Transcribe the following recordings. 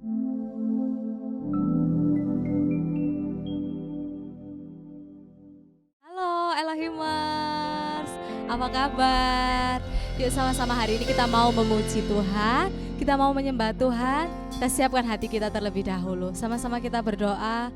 Halo Elohimers, apa kabar? Yuk sama-sama hari ini kita mau memuji Tuhan, kita mau menyembah Tuhan. Kita siapkan hati kita terlebih dahulu. Sama-sama kita berdoa.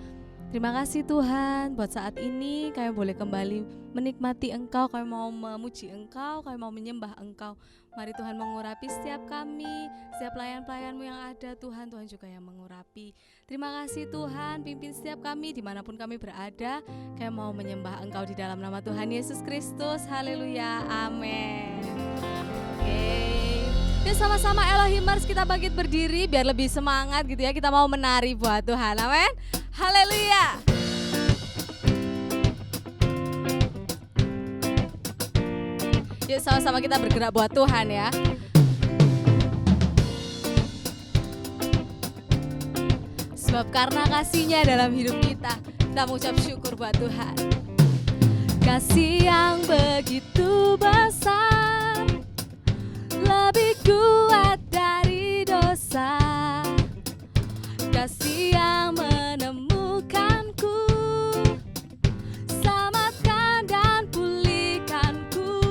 Terima kasih Tuhan buat saat ini kami boleh kembali menikmati Engkau, kami mau memuji Engkau, kami mau menyembah Engkau. Mari Tuhan mengurapi setiap kami, setiap pelayan-pelayan-Mu yang ada Tuhan, Tuhan juga yang mengurapi. Terima kasih Tuhan, pimpin setiap kami dimanapun kami berada. Kami mau menyembah Engkau di dalam nama Tuhan Yesus Kristus. Haleluya, amin. Yuk sama-sama Elohimers kita bangkit berdiri biar lebih semangat gitu ya. Kita mau menari buat Tuhan, amin. Haleluya. Yuk sama-sama kita bergerak buat Tuhan ya. Sebab karena kasih-Nya dalam hidup kita mengucap syukur buat Tuhan. Kasih yang begitu besar, lebih kuat dari dosa. Kasih yang menemukanku, selamatkan dan pulihkanku.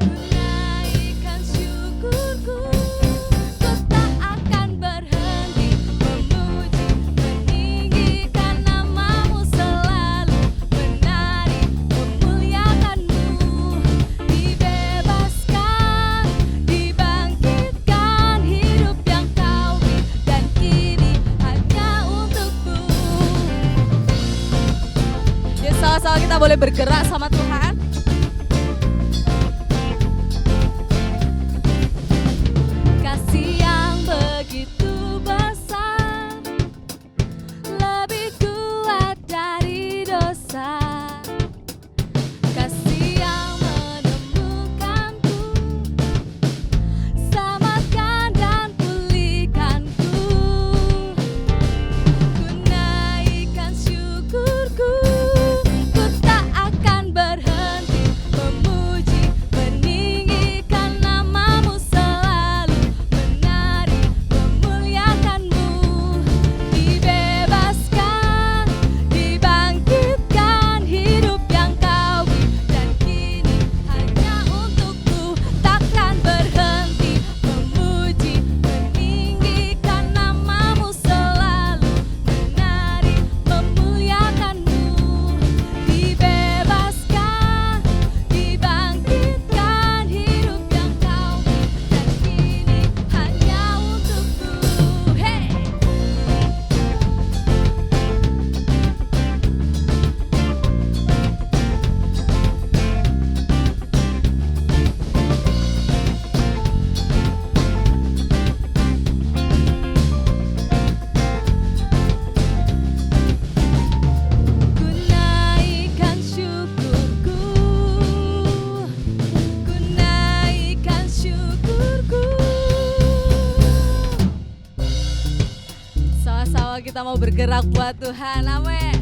Ku naikkan syukurku, ku tak akan berhenti memuji, meninggikan nama-Mu selalu, menari, memuliakan-Mu. Dibebaskan, dibangkitkan, hidup yang Kau beri, dan kini hanya untuk-Mu. Ya sama-sama kita boleh bergerak sama Tuhan. Kasih yang begitu besar, lebih kuat dari dosa. Kasih yang menemukanku, selamatkan dan pulihkanku. Ku naikkan syukurku, ku tak akan berhenti memuji, meninggikan nama-Mu selalu, menari, memuliakan-Mu. Dibebaskan, dibangkitkan, hidup yang Kau beri, dan kini hanya untuk-Ku. Takkan berhenti memuji, meninggikan nama-Mu selalu, menari, memuliakan-Mu. Dibebaskan, dibangkitkan, hidup yang Kau beri, dan kini hanya untuk-Ku. Hey! Ku naikkan syukurku, ku naikkan syukurku. Sama-sama kita mau bergerak buat Tuhan, amin.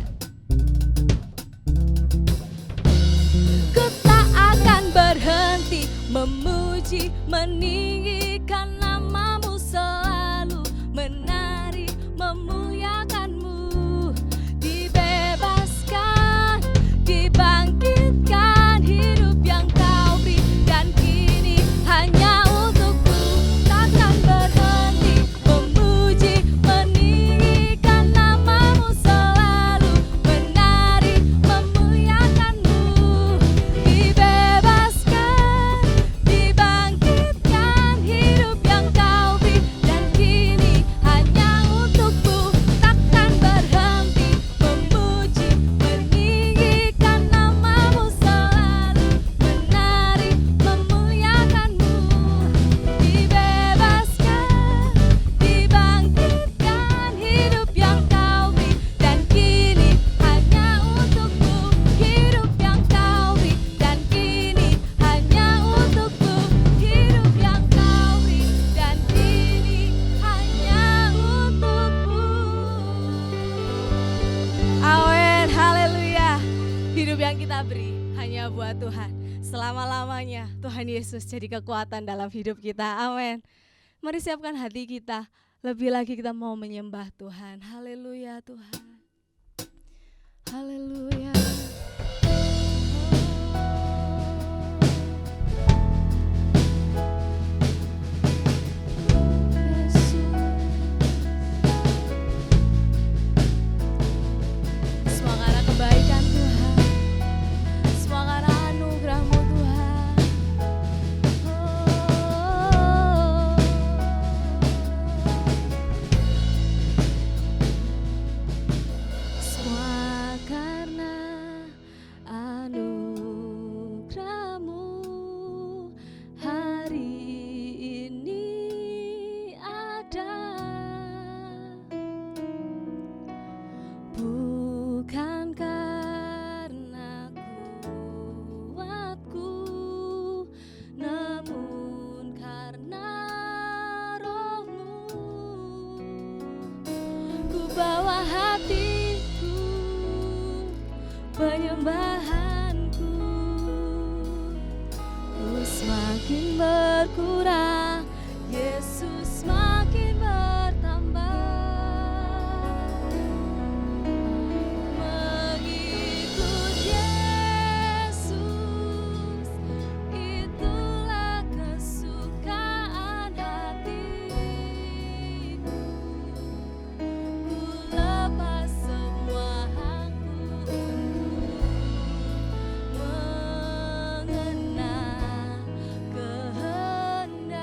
Ku tak akan berhenti memuji, meninggikan nama-Mu selalu, menari, memuliakan-Mu. Dibebaskan, dibangkitkan, hidup yang Kau beri, dan kini hanya untuk-Ku. Takkan berhenti memuji, meninggikan nama-Mu selalu, menari, memuliakan-Mu. Dibebaskan, dibangkitkan, hidup yang Kau beri, dan kini hanya untuk-Ku. Takkan berhenti memuji, meninggikan nama-Mu selalu, menari, memuliakan-Mu. Dibebaskan, dibangkitkan, hidup yang Kau beri, dan kini hanya untuk-Ku. Hidup yang Kau beri, dan kini hanya untuk-Ku. Hidup yang Kau beri, dan kini hanya untuk-Ku. Amin, haleluya. Hidup yang kita beri hanya buat Tuhan. Selama-lamanya Tuhan Yesus jadi kekuatan dalam hidup kita, amin. Mari siapkan hati kita, Lebih lagi kita mau menyembah Tuhan. Haleluya Tuhan. Haleluya. Semua karena kebaikan Tuhan, semua karena anugerah-Mu Tuhan. Semua karena anugerah-Mu hari ini ada. Bukan karena kuatku, namun karena Roh-Mu. Ku bawa hatiku, penyembahanku, ku semakin berkurang, Yesus semakin bertambah. Mengikut Yesus, itulah kesukaan hatiku. Ku lepas semua hakku mengenal kehendak-Mu.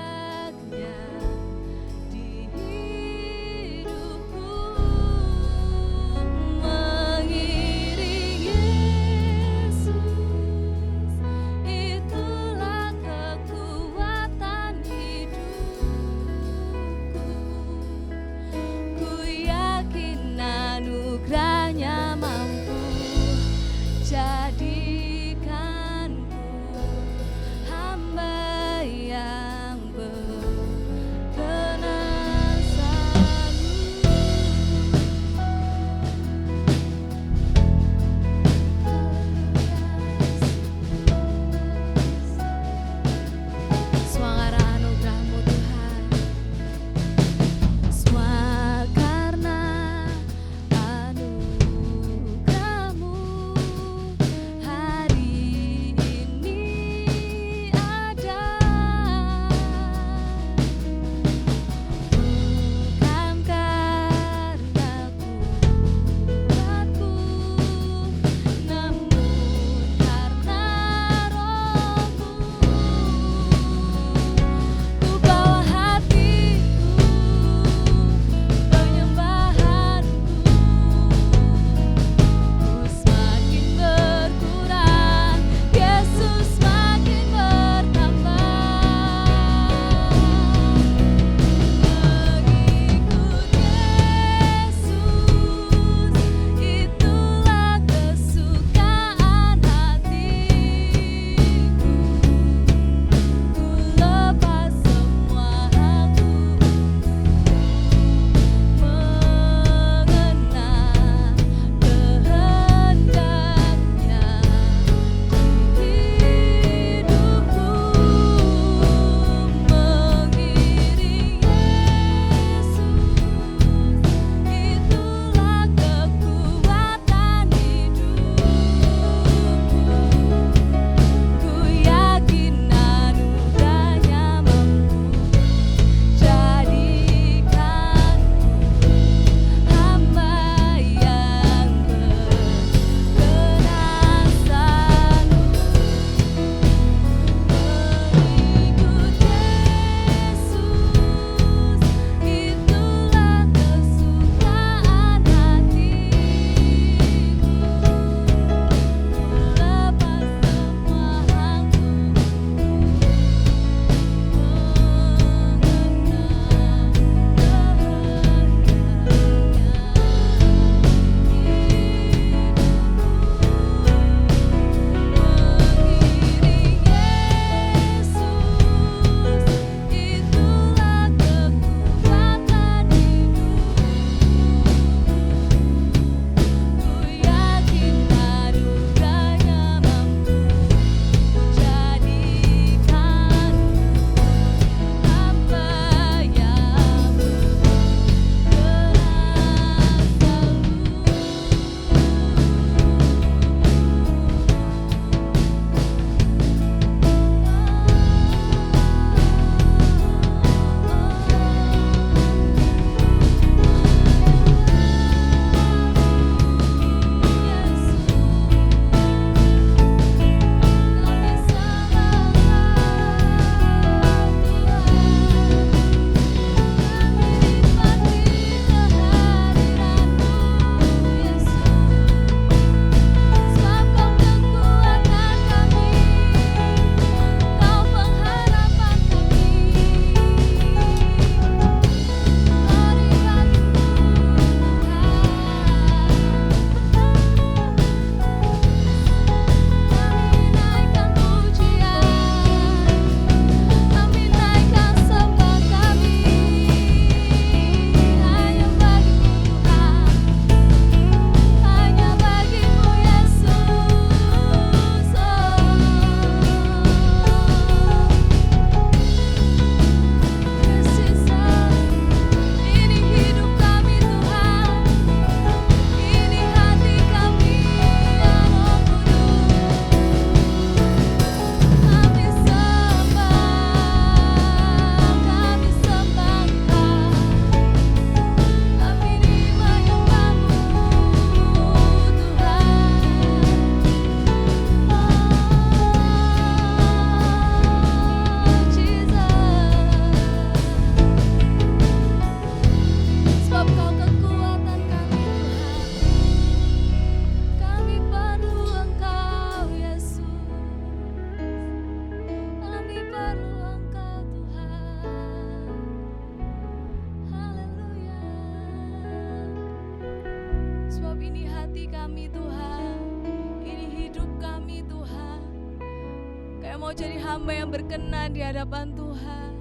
Kami mau jadi hamba yang berkenan di hadapan Tuhan.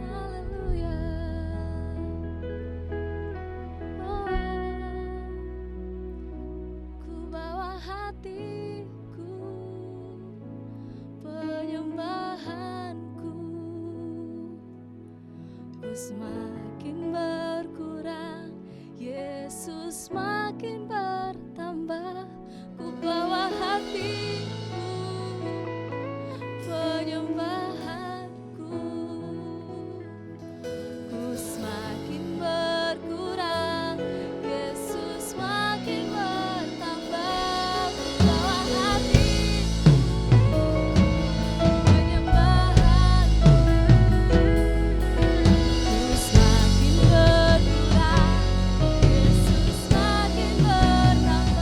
Haleluya. Oh, ku bawa hatiku, penyembahanku, ku semakin berkurang, Yesus makin bertambah. Ku bawa hatiku, penyembahanku, ku semakin berkurang, Yesus makin bertambah. Ku bawa hatiku, penyembahanku, ku semakin berkurang, Yesus makin bertambah.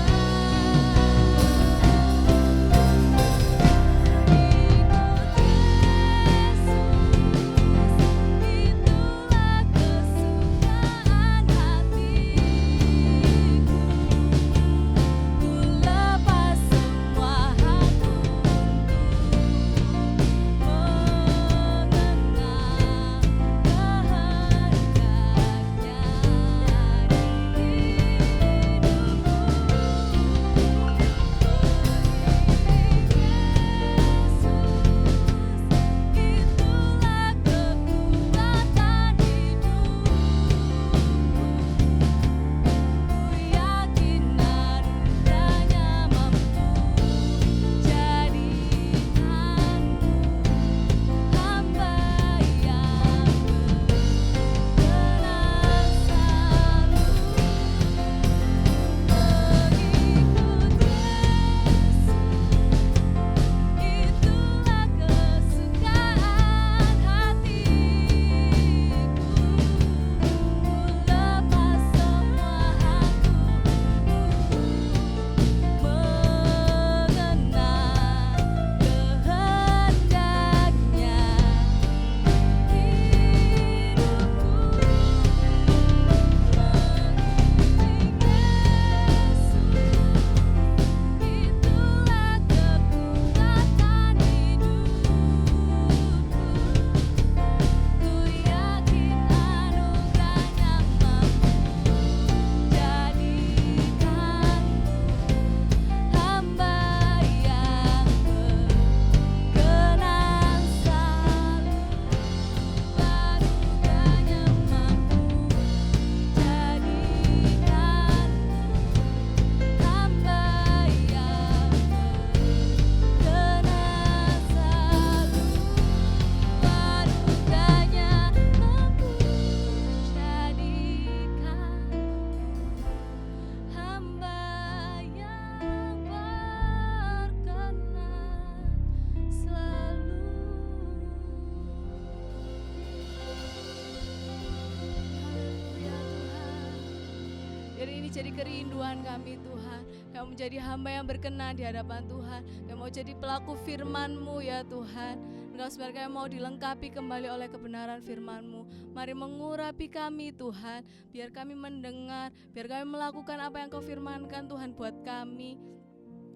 Ini jadi kerinduan kami Tuhan. Kami menjadi hamba yang berkenan di hadapan Tuhan. Kami mau jadi pelaku firman-Mu ya Tuhan. Engkau sebenarnya mau dilengkapi kembali oleh kebenaran firman-Mu. Mari mengurapi kami Tuhan. Biar kami mendengar, biar kami melakukan apa yang Kau firmankan Tuhan buat kami.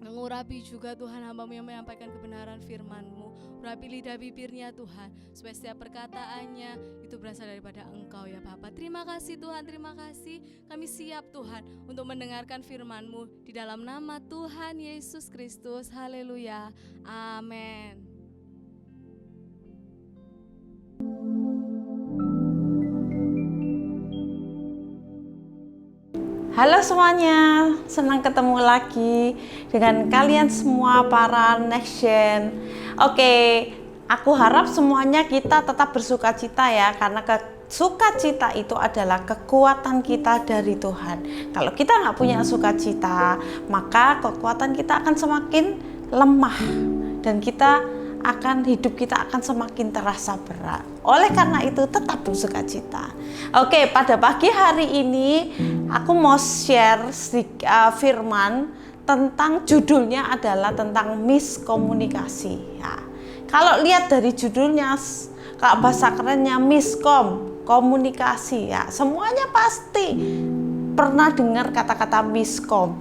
Mengurapi juga Tuhan hamba-Mu yang menyampaikan kebenaran firman-Mu. Urapi lidah bibirnya Tuhan, supaya setiap perkataannya itu berasal daripada Engkau ya Bapa. Terima kasih Tuhan, terima kasih. Kami siap Tuhan untuk mendengarkan firman-Mu di dalam nama Tuhan Yesus Kristus. Haleluya, amin. Halo semuanya, senang ketemu lagi dengan kalian semua para Next Gen. Oke, aku harap semuanya kita tetap bersuka cita ya, karena sukacita itu adalah kekuatan kita dari Tuhan. Kalau kita nggak punya sukacita, maka kekuatan kita akan semakin lemah dan hidup kita akan semakin terasa berat. Oleh karena itu tetap bersukacita. Oke, pada pagi hari ini aku mau share firman tentang judulnya adalah tentang miskomunikasi. Ya. Kalau lihat dari judulnya, bahasa kerennya miskom, komunikasi ya. Semuanya pasti pernah dengar kata-kata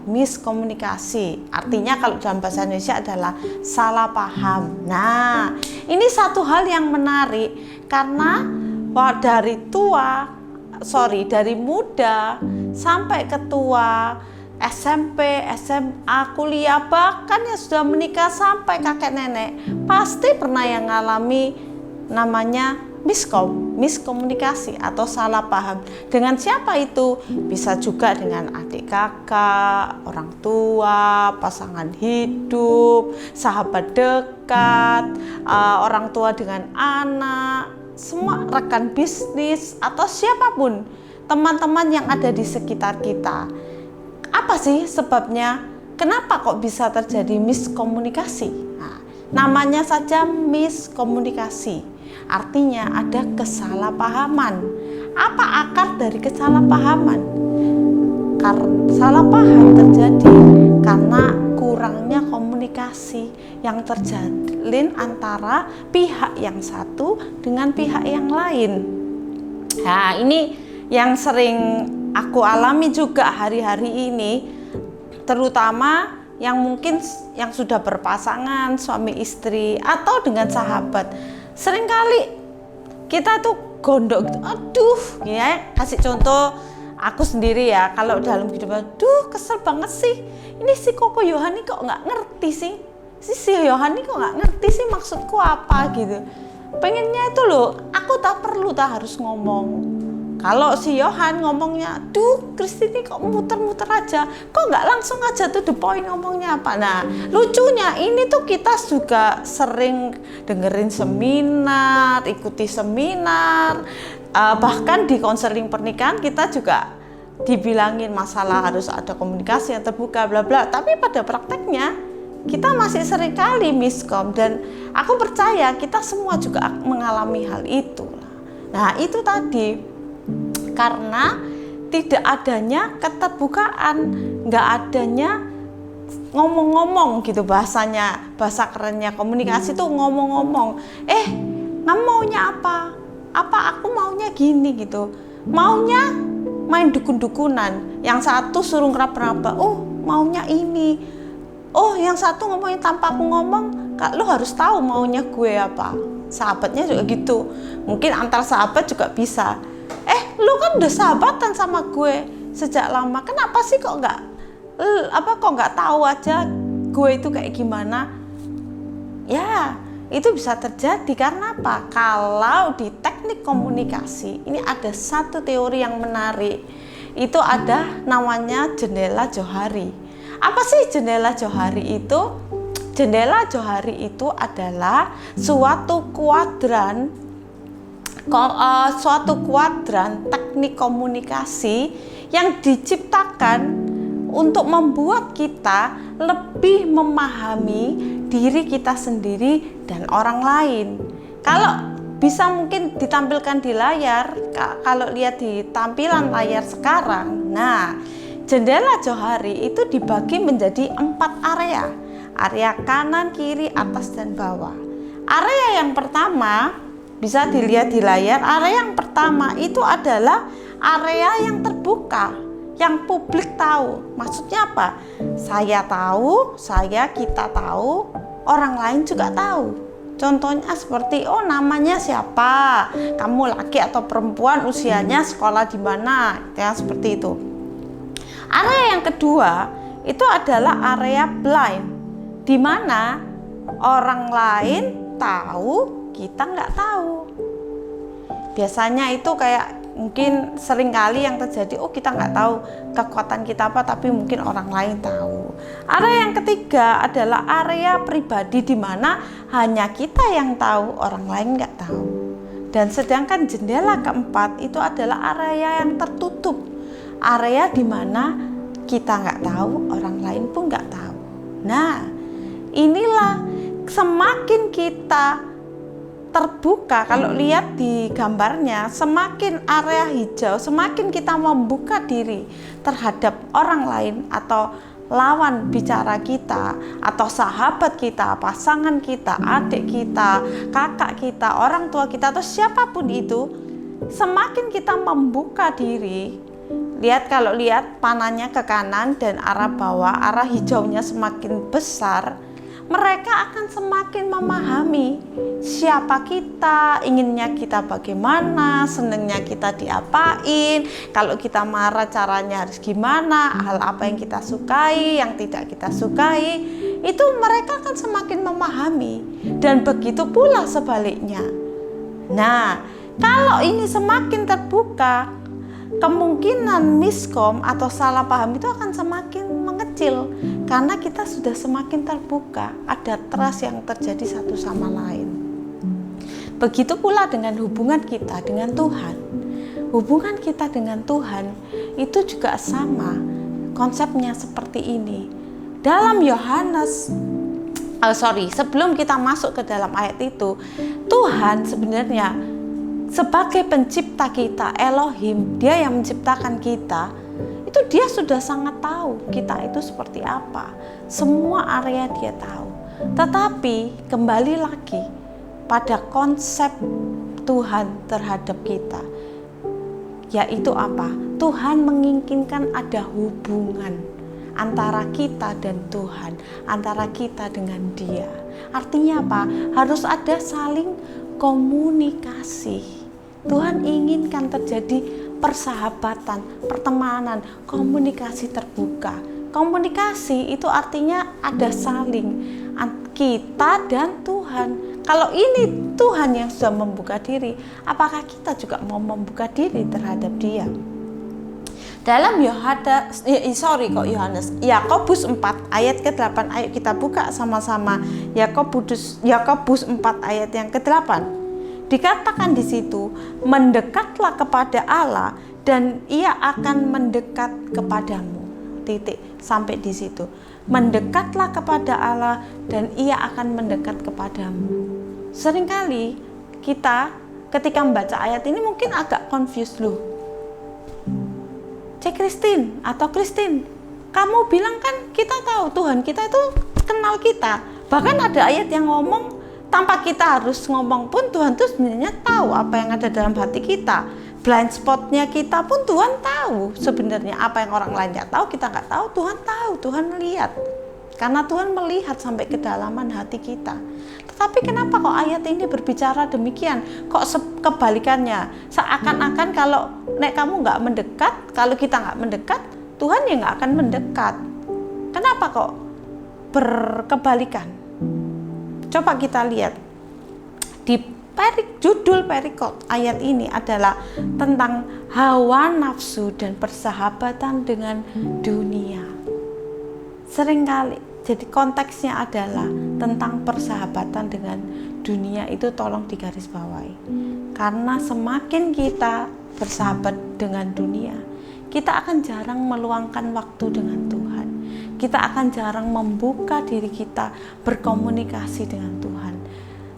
miskomunikasi. Artinya kalau dalam bahasa Indonesia adalah salah paham. Nah, ini satu hal yang menarik karena dari muda sampai ke tua, SMP, SMA, kuliah, bahkan yang sudah menikah sampai kakek nenek, pasti pernah yang ngalami namanya miskomunikasi atau salah paham. Dengan siapa itu? Bisa juga dengan adik kakak, orang tua, pasangan hidup, sahabat dekat, orang tua dengan anak, semua rekan bisnis atau siapapun, teman-teman yang ada di sekitar kita. Apa sih sebabnya? Kenapa kok bisa terjadi miskomunikasi? Nah, namanya saja miskomunikasi. Artinya ada kesalahpahaman. Apa akar dari kesalahpahaman? Karena salah paham terjadi karena kurangnya komunikasi yang terjalin antara pihak yang satu dengan pihak yang lain. Nah, ini yang sering aku alami juga hari-hari ini, terutama yang mungkin yang sudah berpasangan, suami istri atau dengan sahabat. Seringkali kita tuh gondok gitu, aduh, ya kasih contoh aku sendiri ya, kalau dalam hidup, aduh kesel banget sih, ini si Koko Yohani kok nggak ngerti sih, si Yohani kok nggak ngerti sih maksudku apa gitu. Pengennya itu loh, aku tak perlu harus ngomong. Kalau si Yohan ngomongnya, duh Christine kok muter-muter aja, kok nggak langsung aja tuh the point ngomongnya apa. Nah lucunya ini tuh kita juga sering dengerin seminar, ikuti seminar, bahkan di konseling pernikahan kita juga dibilangin masalah harus ada komunikasi yang terbuka bla bla, tapi pada prakteknya kita masih sering kali miskom, dan aku percaya kita semua juga mengalami hal itu. Nah itu tadi, karena tidak adanya keterbukaan, nggak adanya ngomong-ngomong gitu, bahasa kerennya komunikasi tuh ngomong-ngomong. Kamu maunya apa? Aku maunya gini gitu. Maunya main dukun-dukunan. Yang satu suruh ngeraba-raba, maunya ini. Yang satu ngomongin tanpa aku ngomong, lu harus tahu maunya gue apa. Sahabatnya juga gitu. Mungkin antar sahabat juga bisa. Lu kan udah sahabatan sama gue sejak lama, kenapa sih kok nggak tahu aja gue itu kayak gimana? Ya, itu bisa terjadi karena apa? Kalau di teknik komunikasi ini ada satu teori yang menarik, itu ada namanya jendela Johari. Apa sih jendela Johari itu? Jendela Johari itu adalah suatu kuadran teknik komunikasi yang diciptakan untuk membuat kita lebih memahami diri kita sendiri dan orang lain. Kalau bisa mungkin ditampilkan di layar, kalau lihat di tampilan layar sekarang, nah jendela Johari itu dibagi menjadi 4 area. Area kanan, kiri, atas, dan bawah. Area yang pertama bisa dilihat di layar. Area yang pertama itu adalah area yang terbuka, yang publik tahu. Maksudnya apa? Saya tahu, kita tahu, orang lain juga tahu. Contohnya seperti, namanya siapa, kamu laki atau perempuan, usianya, sekolah di mana, ya seperti itu. Area yang kedua itu adalah area blind, di mana orang lain tahu, kita nggak tahu. Biasanya itu kayak mungkin sering kali yang terjadi, kita nggak tahu kekuatan kita apa, tapi mungkin orang lain tahu. Area yang ketiga adalah area pribadi, di mana hanya kita yang tahu, orang lain nggak tahu. Dan sedangkan jendela keempat itu adalah area yang tertutup, area di mana kita nggak tahu, orang lain pun nggak tahu. Nah, inilah semakin kita terbuka, kalau lihat di gambarnya, semakin area hijau, semakin kita membuka diri terhadap orang lain atau lawan bicara kita, atau sahabat kita, pasangan kita, adik kita, kakak kita, orang tua kita, atau siapapun itu. Semakin kita membuka diri, Kalau lihat panahnya ke kanan dan arah bawah, arah hijaunya semakin besar, mereka akan semakin memahami siapa kita, inginnya kita bagaimana, senengnya kita diapain, kalau kita marah caranya harus gimana, hal apa yang kita sukai, yang tidak kita sukai, itu mereka akan semakin memahami. Dan begitu pula sebaliknya. Nah, kalau ini semakin terbuka, kemungkinan miskom atau salah paham itu akan semakin mengecil karena kita sudah semakin terbuka, ada trust yang terjadi satu sama lain. Begitu pula dengan hubungan kita dengan Tuhan. Hubungan kita dengan Tuhan itu juga sama, konsepnya seperti ini. Dalam Yohanes, sebelum kita masuk ke dalam ayat itu, Tuhan sebenarnya sebagai pencipta kita, Elohim, dia yang menciptakan kita, itu dia sudah sangat tahu kita itu seperti apa. Semua area dia tahu. Tetapi kembali lagi pada konsep Tuhan terhadap kita, yaitu apa? Tuhan menginginkan ada hubungan antara kita dan Tuhan, antara kita dengan Dia. Artinya apa? Harus ada saling komunikasi. Tuhan inginkan terjadi persahabatan, pertemanan, komunikasi terbuka. Komunikasi itu artinya ada saling kita dan Tuhan. Kalau ini Tuhan yang sudah membuka diri, apakah kita juga mau membuka diri terhadap Dia? Dalam Yakobus 4 ayat ke-8, ayo kita buka sama-sama Yakobus 4 ayat yang ke-8. Dikatakan di situ, mendekatlah kepada Allah dan Ia akan mendekat kepadamu. Titik, sampai di situ. Mendekatlah kepada Allah dan Ia akan mendekat kepadamu. Seringkali kita ketika membaca ayat ini mungkin agak confused loh. Cek Christine atau Christine, kamu bilang kan kita tahu Tuhan kita itu kenal kita. Bahkan ada ayat yang ngomong tanpa kita harus ngomong pun Tuhan tuh sebenarnya tahu apa yang ada dalam hati kita. Blind spotnya kita pun Tuhan tahu sebenarnya. Apa yang orang lain nggak tahu, kita nggak tahu, Tuhan tahu, Tuhan melihat. Karena Tuhan melihat sampai kedalaman hati kita. Tetapi kenapa kok ayat ini berbicara demikian? Kok kebalikannya? Seakan-akan kalau kamu nggak mendekat, kalau kita nggak mendekat, Tuhan ya nggak akan mendekat. Kenapa kok berkebalikan? Coba kita lihat di judul perikop ayat ini adalah tentang hawa nafsu dan persahabatan dengan dunia. Seringkali jadi konteksnya adalah tentang persahabatan dengan dunia, itu tolong digarisbawahi. Karena semakin kita bersahabat dengan dunia, kita akan jarang meluangkan waktu dengan Tuhan. Kita akan jarang membuka diri kita berkomunikasi dengan Tuhan.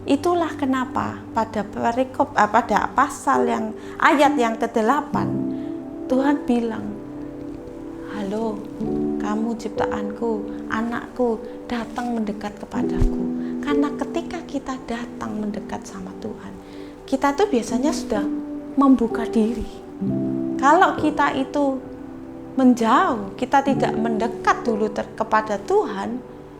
Itulah kenapa pada pada pasal yang ayat yang ke-8 Tuhan bilang, halo, kamu ciptaanku, anakku, datang mendekat kepadaku. Karena ketika kita datang mendekat sama Tuhan, kita tuh biasanya sudah membuka diri. Kalau kita itu menjauh, kita tidak mendekat dulu kepada Tuhan,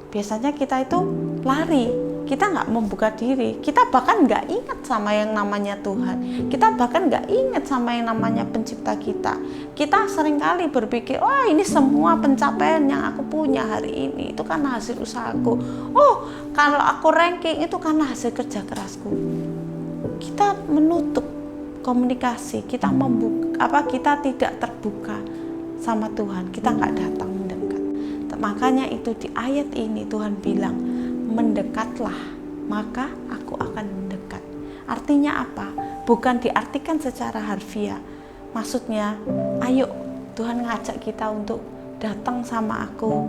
biasanya kita itu lari, kita nggak membuka diri, kita bahkan nggak ingat sama yang namanya Tuhan, kita bahkan nggak ingat sama yang namanya pencipta kita. Kita seringkali berpikir, wah ini semua pencapaian yang aku punya hari ini itu karena hasil usahaku. Oh, kalau aku ranking itu karena hasil kerja kerasku. Kita menutup komunikasi, kita kita tidak terbuka sama Tuhan, kita nggak datang mendekat. Makanya itu di ayat ini Tuhan bilang, mendekatlah, maka aku akan mendekat. Artinya apa? Bukan diartikan secara harfiah. Maksudnya, ayo Tuhan ngajak kita untuk datang sama aku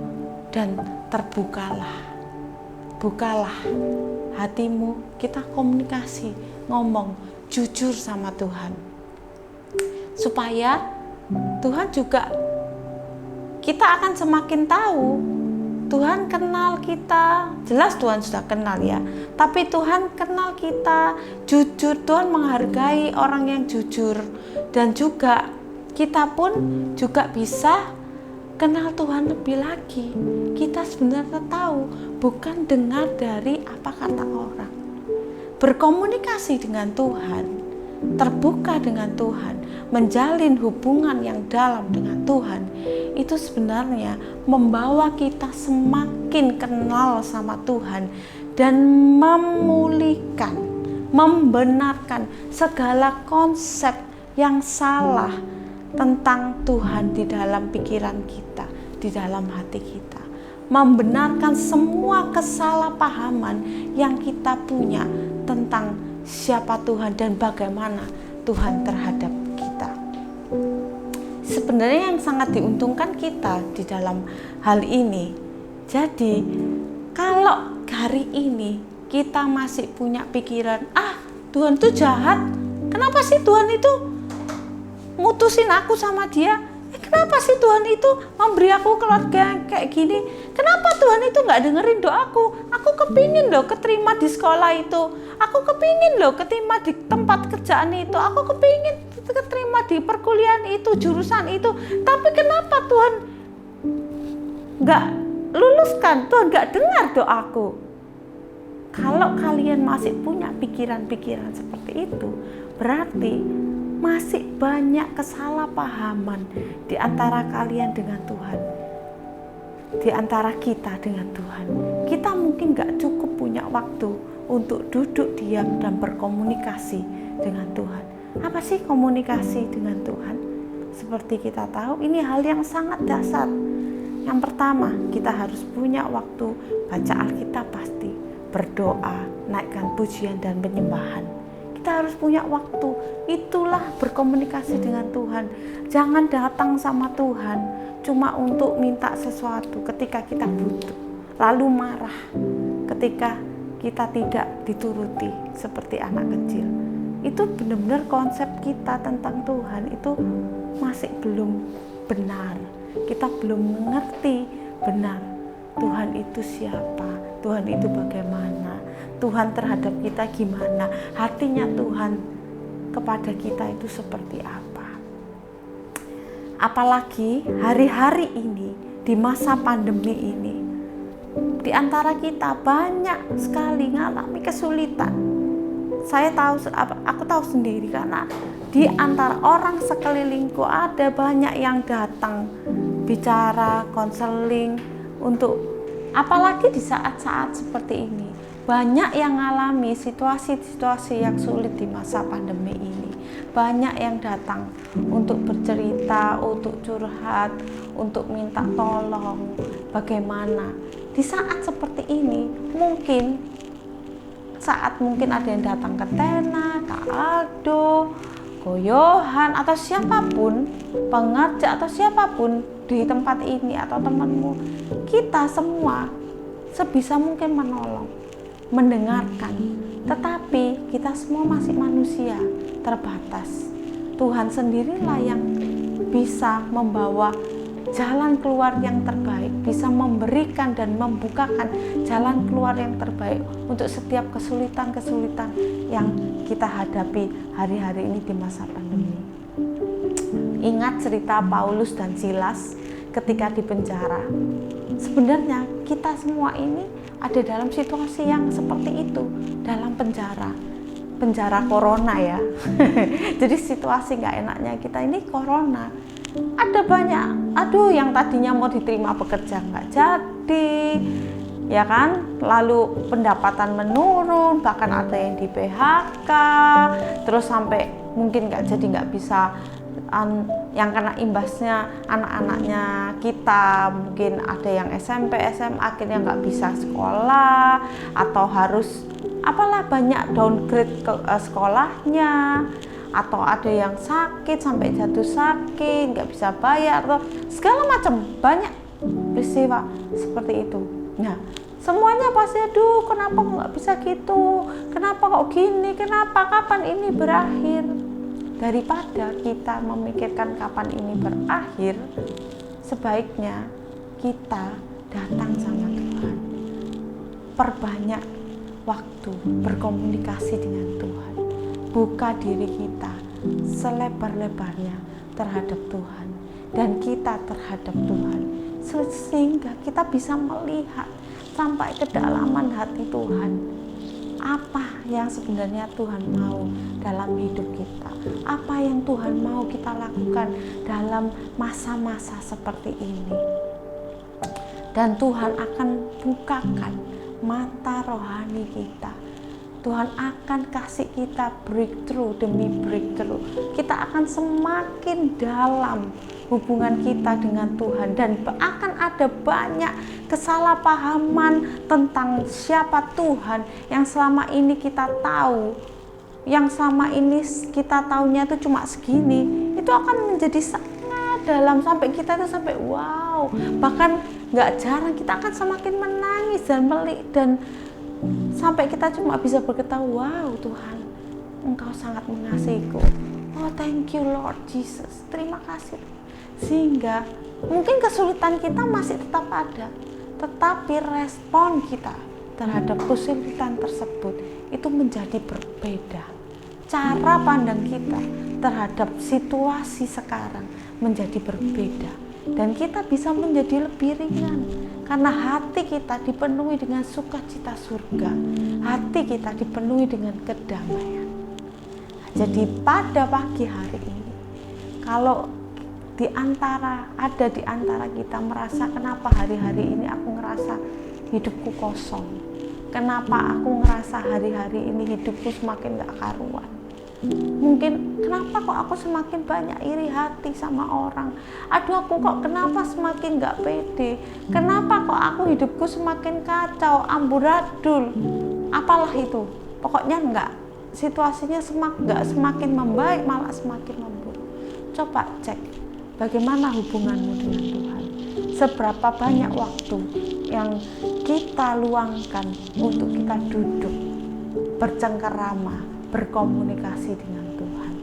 dan terbukalah. Bukalah hatimu, kita komunikasi, ngomong jujur sama Tuhan. Supaya Tuhan juga, kita akan semakin tahu Tuhan kenal kita. Jelas Tuhan sudah kenal ya, tapi Tuhan kenal kita jujur. Tuhan menghargai orang yang jujur. Dan juga kita pun juga bisa kenal Tuhan lebih lagi. Kita sebenarnya tahu, bukan dengar dari apa kata orang. Berkomunikasi dengan Tuhan, terbuka dengan Tuhan, menjalin hubungan yang dalam dengan Tuhan, itu sebenarnya membawa kita semakin kenal sama Tuhan dan memulihkan, membenarkan segala konsep yang salah tentang Tuhan di dalam pikiran kita, di dalam hati kita. Membenarkan semua kesalahpahaman yang kita punya tentang siapa Tuhan dan bagaimana Tuhan terhadap kita. Sebenarnya yang sangat diuntungkan kita di dalam hal ini. Jadi, kalau hari ini kita masih punya pikiran, Tuhan itu jahat, kenapa sih Tuhan itu mutusin aku sama dia? Kenapa sih Tuhan itu memberi aku keluarga kayak gini? Kenapa Tuhan itu gak dengerin doaku? Aku kepingin loh keterima di sekolah itu. Aku kepingin loh keterima di tempat kerjaan itu. Aku kepingin keterima di perkuliahan itu, jurusan itu. Tapi kenapa Tuhan gak luluskan? Tuhan gak dengar doaku. Kalau kalian masih punya pikiran-pikiran seperti itu, berarti masih banyak kesalahpahaman di antara kalian dengan Tuhan, di antara kita dengan Tuhan. Kita mungkin gak cukup punya waktu untuk duduk diam dan berkomunikasi dengan Tuhan. Apa sih komunikasi dengan Tuhan? Seperti kita tahu, ini hal yang sangat dasar. Yang pertama, kita harus punya waktu baca Alkitab pasti, berdoa, naikkan pujian dan penyembahan. Kita harus punya waktu, itulah berkomunikasi dengan Tuhan. Jangan datang sama Tuhan cuma untuk minta sesuatu ketika kita butuh, lalu marah ketika kita tidak dituruti seperti anak kecil. Itu benar-benar konsep kita tentang Tuhan itu masih belum benar. Kita belum mengerti benar Tuhan itu siapa, Tuhan itu bagaimana, Tuhan terhadap kita gimana, hatinya Tuhan kepada kita itu seperti apa. Apalagi hari-hari ini, di masa pandemi ini, di antara kita banyak sekali mengalami kesulitan. Aku tahu sendiri karena di antara orang sekelilingku ada banyak yang datang bicara, konseling untuk, apalagi di saat-saat seperti ini. Banyak yang mengalami situasi-situasi yang sulit di masa pandemi ini. Banyak yang datang untuk bercerita, untuk curhat, untuk minta tolong. Bagaimana di saat seperti ini, mungkin ada yang datang ke Tena, Kak Aldo, Goyohan, atau siapapun, pengerja atau siapapun di tempat ini atau temanmu, kita semua sebisa mungkin menolong, mendengarkan, tetapi kita semua masih manusia, terbatas. Tuhan sendirilah yang bisa membawa jalan keluar yang terbaik, bisa memberikan dan membukakan jalan keluar yang terbaik untuk setiap kesulitan-kesulitan yang kita hadapi hari-hari ini di masa pandemi. Ingat cerita Paulus dan Silas ketika di penjara. Sebenarnya kita semua ini ada dalam situasi yang seperti itu, dalam penjara corona ya. Jadi situasi nggak enaknya kita ini corona. Ada banyak, yang tadinya mau diterima bekerja nggak jadi, ya kan? Lalu pendapatan menurun, bahkan ada yang di PHK, terus sampai mungkin nggak bisa, yang kena imbasnya anak-anaknya kita, mungkin ada yang SMP, SMA akhirnya nggak bisa sekolah, atau harus banyak downgrade ke sekolahnya, atau ada yang sakit sampai jatuh sakit, nggak bisa bayar, atau segala macam, banyak peristiwa seperti itu. Nah, semuanya pasti kenapa nggak bisa gitu, kenapa kok gini, kenapa, kapan ini berakhir. Daripada kita memikirkan kapan ini berakhir, sebaiknya kita datang sama Tuhan, perbanyak waktu berkomunikasi dengan Tuhan. Buka diri kita selebar-lebarnya terhadap Tuhan dan kita terhadap Tuhan, sehingga kita bisa melihat sampai kedalaman hati Tuhan, apa yang sebenarnya Tuhan mau dalam hidup kita, apa yang Tuhan mau kita lakukan dalam masa-masa seperti ini. Dan Tuhan akan bukakan mata rohani kita. Tuhan akan kasih kita breakthrough demi breakthrough. Kita akan semakin dalam hubungan kita dengan Tuhan, dan akan ada banyak kesalahpahaman tentang siapa Tuhan yang selama ini kita tahu, yang selama ini kita taunya itu cuma segini, itu akan menjadi sangat dalam sampai kita tuh sampai wow, bahkan nggak jarang kita akan semakin menangis dan dan sampai kita cuma bisa berkata, wow Tuhan, Engkau sangat mengasihiku. Oh thank you Lord Jesus, terima kasih. Sehingga mungkin kesulitan kita masih tetap ada, tetapi respon kita terhadap kesulitan tersebut itu menjadi berbeda. Cara pandang kita terhadap situasi sekarang menjadi berbeda. Dan kita bisa menjadi lebih ringan karena hati kita dipenuhi dengan sukacita surga, hati kita dipenuhi dengan kedamaian. Jadi pada pagi hari ini, kalau ada di antara kita merasa, kenapa hari-hari ini aku ngerasa hidupku kosong, kenapa aku ngerasa hari-hari ini hidupku semakin gak karuan, mungkin kenapa kok aku semakin banyak iri hati sama orang, aduh aku kok kenapa semakin gak pede, kenapa kok aku hidupku semakin kacau, amburadul, apalah itu, pokoknya enggak, situasinya enggak semakin membaik, malah semakin memburuk. Coba cek bagaimana hubunganmu dengan Tuhan, seberapa banyak waktu yang kita luangkan untuk kita duduk bercengkerama, berkomunikasi dengan Tuhan,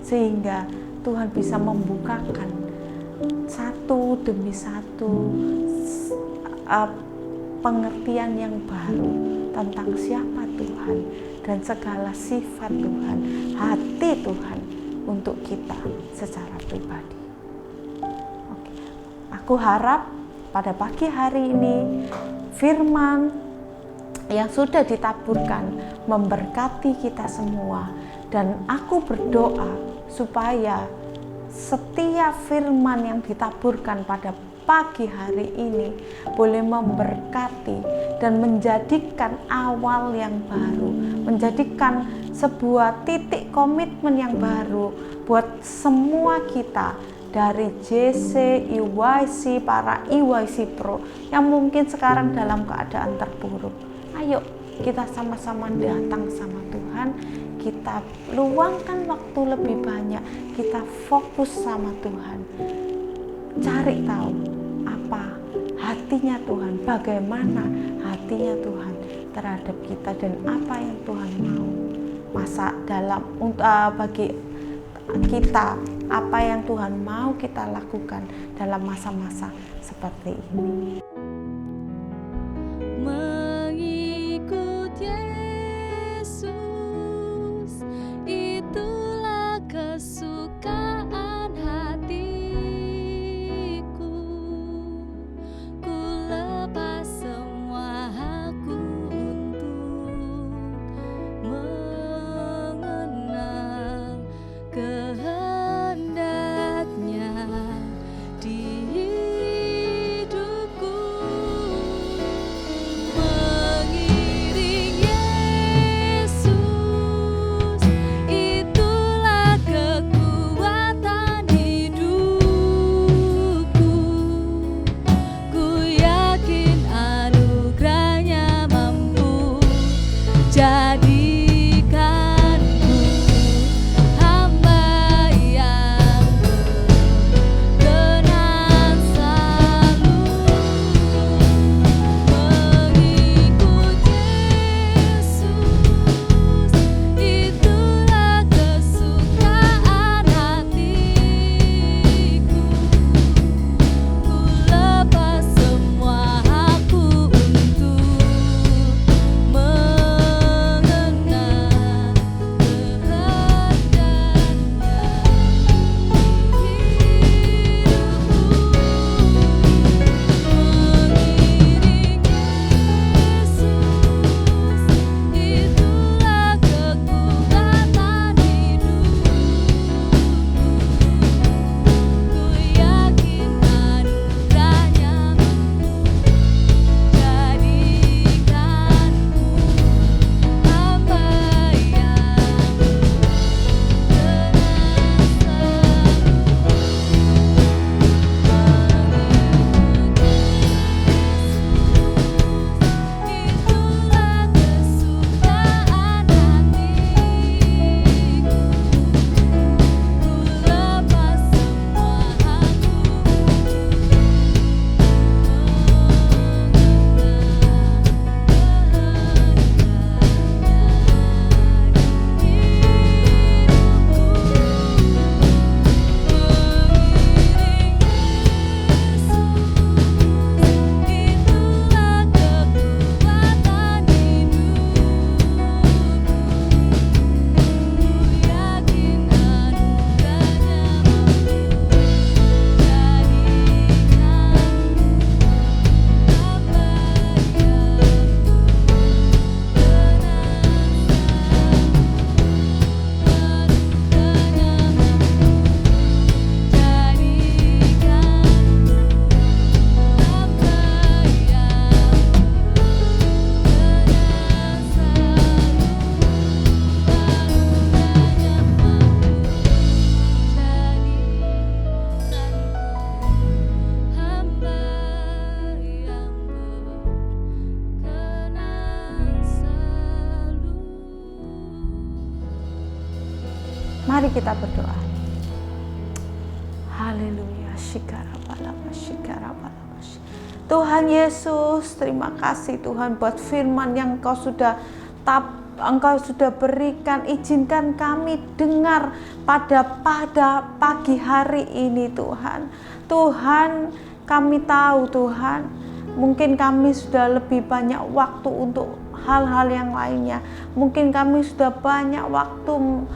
sehingga Tuhan bisa membukakan satu demi satu pengertian yang baru tentang siapa Tuhan dan segala sifat Tuhan, hati Tuhan untuk kita secara pribadi. Oke. Aku harap pada pagi hari ini firman yang sudah ditaburkan memberkati kita semua, dan aku berdoa supaya setiap firman yang ditaburkan pada pagi hari ini boleh memberkati dan menjadikan awal yang baru, menjadikan sebuah titik komitmen yang baru buat semua kita, dari JC, EYC, para EYC Pro yang mungkin sekarang dalam keadaan terpuruk. Ayo kita sama-sama datang sama Tuhan, kita luangkan waktu lebih banyak, kita fokus sama Tuhan, cari tahu apa hatinya Tuhan, bagaimana hatinya Tuhan terhadap kita, dan apa yang Tuhan mau masa dalam bagi kita, apa yang Tuhan mau kita lakukan dalam masa-masa seperti ini. Mengikut Yesus, itulah kesukaan hatiku. Ku lepas semua hakku untuk mengenal kehendaknya di hidupku. Mari kita berdoa. Haleluya. Tuhan Yesus, terima kasih Tuhan buat firman yang Engkau sudah berikan. Izinkan kami dengar pada pagi hari ini Tuhan. Tuhan, kami tahu Tuhan, mungkin kami sudah lebih banyak waktu untuk hal-hal yang lainnya. Mungkin kami sudah banyak waktu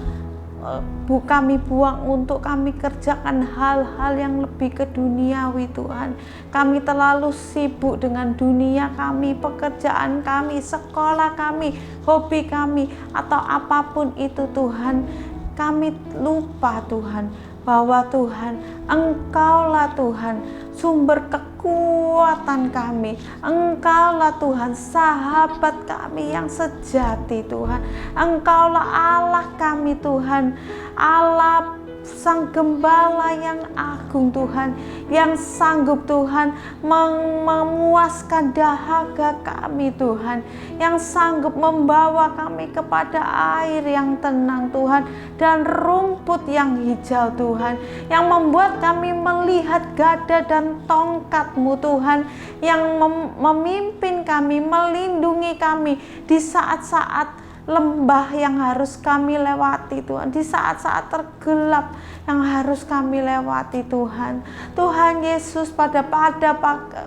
kami buang untuk kami kerjakan hal-hal yang lebih ke duniawi Tuhan. Kami terlalu sibuk dengan dunia kami, pekerjaan kami, sekolah kami, hobi kami, atau apapun itu Tuhan. Kami lupa Tuhan bahwa Tuhan, Engkaulah Tuhan sumber kekuatan kami. Engkaulah Tuhan sahabat kami yang sejati Tuhan. Engkaulah Allah kami Tuhan, Allah Sang Gembala yang agung Tuhan, yang sanggup Tuhan memuaskan dahaga kami Tuhan, yang sanggup membawa kami kepada air yang tenang Tuhan, dan rumput yang hijau Tuhan, yang membuat kami melihat gada dan tongkat-Mu Tuhan, yang memimpin kami, melindungi kami di saat-saat lembah yang harus kami lewati Tuhan, di saat-saat tergelap yang harus kami lewati Tuhan. Tuhan Yesus, pada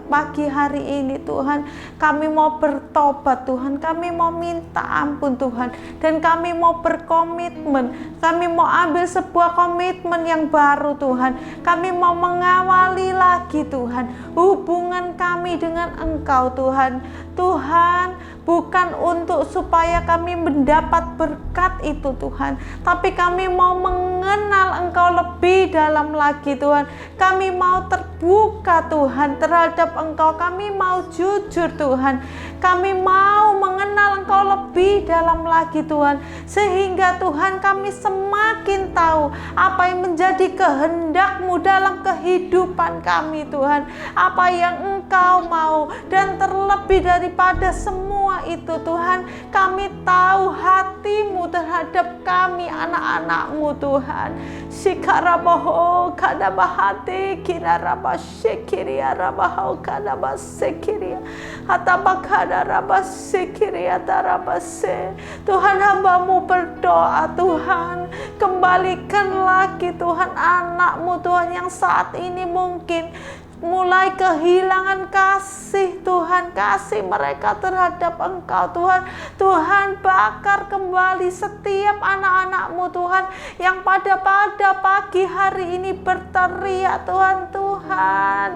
pagi hari ini Tuhan, kami mau bertobat Tuhan, kami mau minta ampun Tuhan, dan kami mau berkomitmen, kami mau ambil sebuah komitmen yang baru Tuhan. Kami mau mengawali lagi Tuhan hubungan kami dengan Engkau Tuhan. Tuhan, bukan untuk supaya kami mendapat berkat itu Tuhan, tapi kami mau mengenal Engkau lebih dalam lagi Tuhan. Kami mau terbuka Tuhan terhadap Engkau, kami mau jujur Tuhan, kami mau mengenal Engkau lebih dalam lagi Tuhan, sehingga Tuhan kami semakin tahu apa yang menjadi kehendak-Mu dalam kehidupan kami Tuhan, apa yang Engkau mau. Dan terlebih daripada semua itu Tuhan, kami tahu hati-Mu terhadap kami anak-anak-Mu Tuhan. Shikarabaho kadabahati kinarabashikiria rabaho kadabasekiria hatabakada rabasekiria tarabase. Tuhan, hamba-Mu berdoa Tuhan, kembalikan lagi Tuhan anak-Mu Tuhan yang saat ini mungkin mulai kehilangan kasih Tuhan, kasih mereka terhadap Engkau Tuhan. Tuhan, bakar kembali setiap anak-anak-Mu Tuhan yang pada pagi hari ini berteriak Tuhan. Tuhan,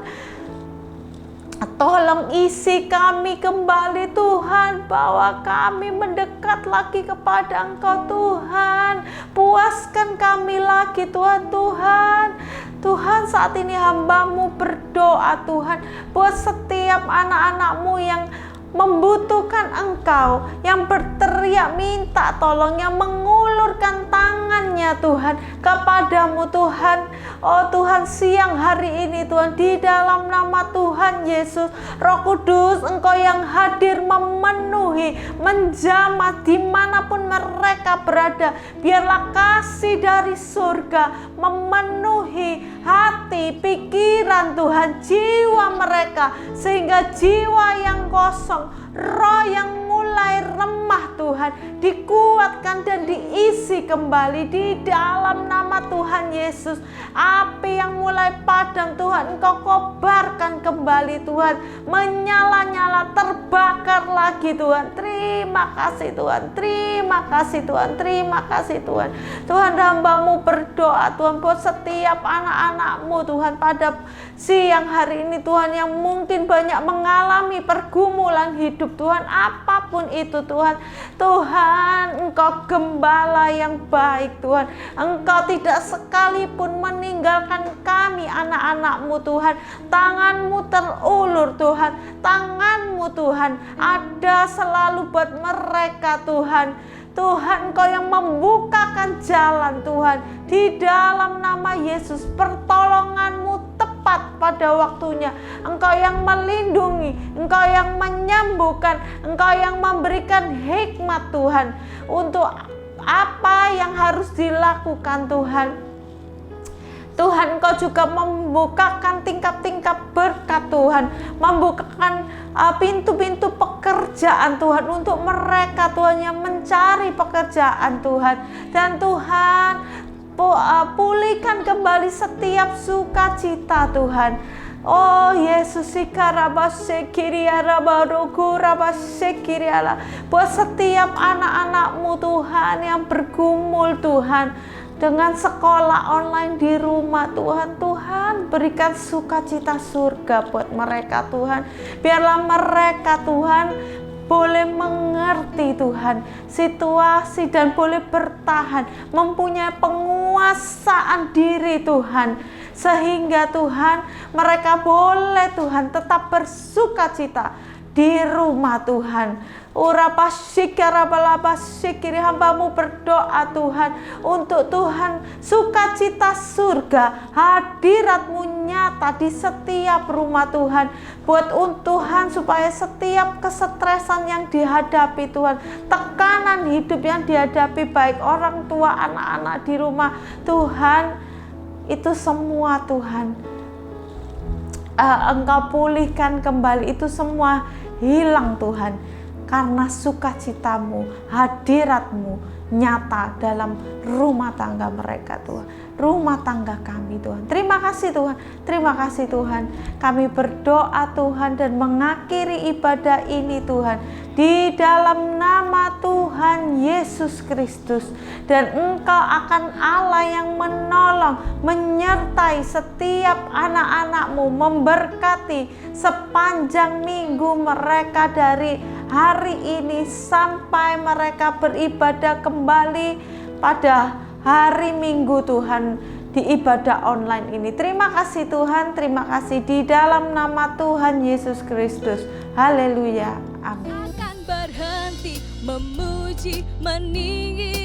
tolong isi kami kembali Tuhan, bahwa kami mendekat lagi kepada Engkau Tuhan. Puaskan kami lagi Tuhan. Tuhan, saat ini hamba-Mu berdoa Tuhan, buat setiap anak-anak-Mu yang membutuhkan Engkau, yang berteriak minta tolong, yang mengulurkan tangannya Tuhan kepadamu Tuhan. Oh Tuhan, siang hari ini Tuhan, di dalam nama Tuhan Yesus, Roh Kudus, Engkau yang hadir memenuhi, menjamah dimanapun mereka berada. Biarlah kasih dari surga memenuhi hati, pikiran Tuhan, jiwa mereka, sehingga jiwa yang kosong, roh yang mulai remah Tuhan, dikuatkan dan diisi kembali di dalam nama Tuhan Yesus. Api yang mulai padam Tuhan, Engkau kobarkan kembali Tuhan, menyala-nyala, terbakar lagi Tuhan. Terima kasih Tuhan, terima kasih Tuhan, terima kasih Tuhan. Tuhan, hamba-Mu berdoa Tuhan buat setiap anak-anak-Mu Tuhan pada siang hari ini Tuhan, yang mungkin banyak mengalami pergumulan hidup Tuhan, apapun itu Tuhan. Tuhan, Engkau gembala yang baik Tuhan, Engkau tidak sekalipun meninggalkan kami anak-anak-Mu Tuhan. Tangan-Mu terulur Tuhan, tangan-Mu Tuhan ada selalu buat mereka Tuhan. Tuhan, Engkau yang membukakan jalan Tuhan, di dalam nama Yesus. Pertolongan-Mu tepat pada waktunya. Engkau yang melindungi, Engkau yang menyembuhkan, Engkau yang memberikan hikmat Tuhan untuk apa yang harus dilakukan Tuhan. Tuhan, Engkau juga membukakan tingkap-tingkap berkat Tuhan, membukakan pintu-pintu pekerjaan Tuhan untuk mereka Tuhan yang mencari pekerjaan Tuhan. Dan Tuhan, pulihkan kembali setiap sukacita Tuhan. Oh Yesus, buat setiap anak-anak-Mu Tuhan yang bergumul Tuhan dengan sekolah online di rumah Tuhan. Tuhan, berikan sukacita surga buat mereka Tuhan. Biarlah mereka Tuhan boleh mengerti Tuhan situasi dan boleh bertahan, mempunyai penguasaan diri Tuhan, sehingga Tuhan mereka boleh Tuhan tetap bersukacita di rumah Tuhan. Hamba-Mu berdoa Tuhan untuk Tuhan sukacita surga, hadirat-Mu nyata di setiap rumah Tuhan. Buat Tuhan supaya setiap kesetresan yang dihadapi Tuhan, tekanan hidup yang dihadapi baik orang tua, anak-anak di rumah Tuhan, itu semua Tuhan Engkau pulihkan kembali, itu semua hilang Tuhan, karena sukacita-Mu, hadirat-Mu nyata dalam rumah tangga mereka Tuhan, rumah tangga kami Tuhan. Terima kasih Tuhan, terima kasih Tuhan. Kami berdoa Tuhan dan mengakhiri ibadah ini Tuhan di dalam nama Tuhan Yesus Kristus. Dan Engkau akan Allah yang menolong, menyertai setiap anak-anak-Mu, memberkati sepanjang minggu mereka dari hari ini sampai mereka beribadah kembali pada hari Minggu Tuhan di ibadah online ini. Terima kasih Tuhan, terima kasih di dalam nama Tuhan Yesus Kristus. Haleluya. Amin. Akan berhenti memuji, meninggi